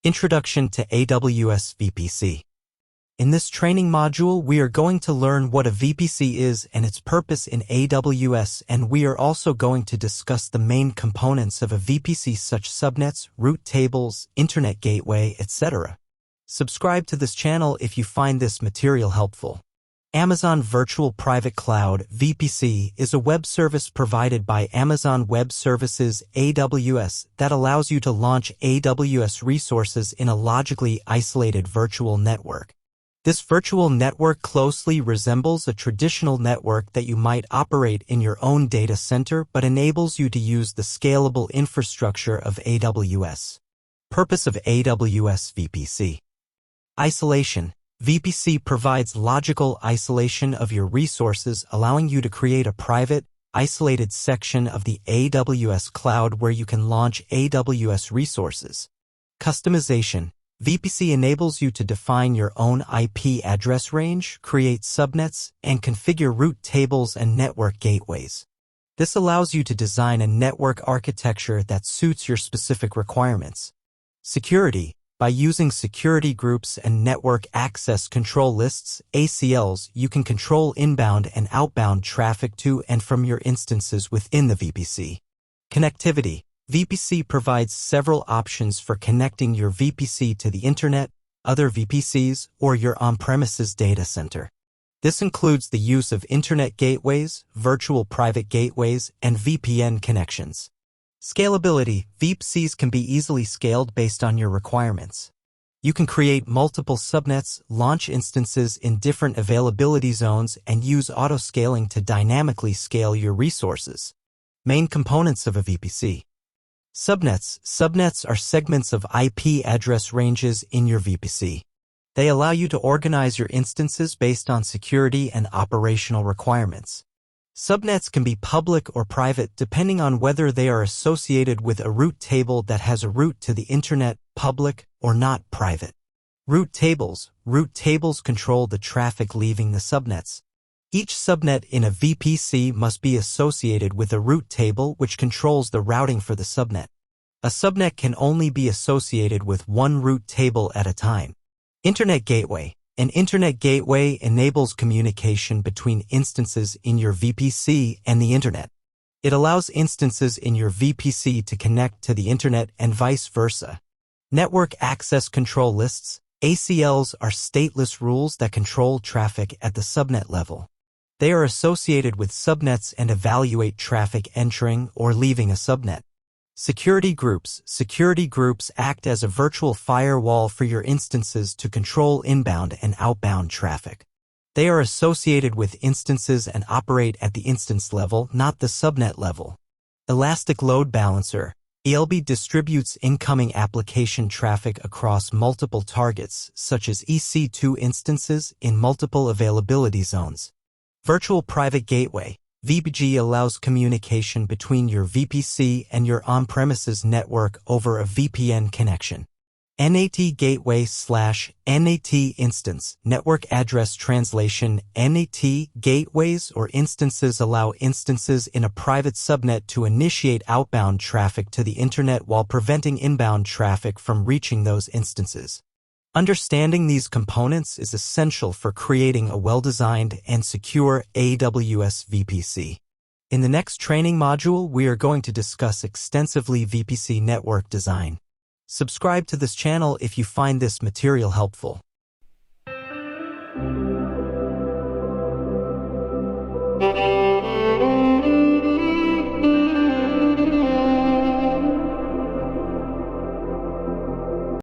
Introduction to AWS VPC. In this training module, we are going to learn what a VPC is and its purpose in AWS, and we are also going to discuss the main components of a VPC such subnets, route tables, internet gateway, etc. Subscribe to this channel if you find this material helpful. Amazon Virtual Private Cloud (VPC) is a web service provided by Amazon Web Services (AWS) that allows you to launch AWS resources in a logically isolated virtual network. This virtual network closely resembles a traditional network that you might operate in your own data center, but enables you to use the scalable infrastructure of AWS. Purpose of AWS VPC. Isolation. VPC provides logical isolation of your resources, allowing you to create a private, isolated section of the AWS cloud where you can launch AWS resources. Customization. VPC enables you to define your own IP address range, create subnets, and configure route tables and network gateways. This allows you to design a network architecture that suits your specific requirements. Security. By using security groups and network access control lists, ACLs, you can control inbound and outbound traffic to and from your instances within the VPC. Connectivity. VPC provides several options for connecting your VPC to the internet, other VPCs, or your on-premises data center. This includes the use of internet gateways, virtual private gateways, and VPN connections. Scalability. VPCs can be easily scaled based on your requirements. You can create multiple subnets, launch instances in different availability zones, and use auto-scaling to dynamically scale your resources. Main components of a VPC. Subnets. Subnets are segments of IP address ranges in your VPC. They allow you to organize your instances based on security and operational requirements. Subnets can be public or private depending on whether they are associated with a route table that has a route to the internet, public or not private. Route tables. Route tables control the traffic leaving the subnets. Each subnet in a VPC must be associated with a route table which controls the routing for the subnet. A subnet can only be associated with one route table at a time. Internet gateway. An internet gateway enables communication between instances in your VPC and the internet. It allows instances in your VPC to connect to the internet and vice versa. Network access control lists. ACLs are stateless rules that control traffic at the subnet level. They are associated with subnets and evaluate traffic entering or leaving a subnet. Security groups. Security groups act as a virtual firewall for your instances to control inbound and outbound traffic. They are associated with instances and operate at the instance level, not the subnet level. Elastic load balancer. ELB distributes incoming application traffic across multiple targets, such as EC2 instances, in multiple availability zones. Virtual private gateway. VPG allows communication between your VPC and your on-premises network over a VPN connection. NAT gateway/NAT instance. Network address translation. NAT gateways or instances allow instances in a private subnet to initiate outbound traffic to the internet while preventing inbound traffic from reaching those instances. Understanding these components is essential for creating a well-designed and secure AWS VPC. In the next training module, we are going to discuss extensively VPC network design. Subscribe to this channel if you find this material helpful.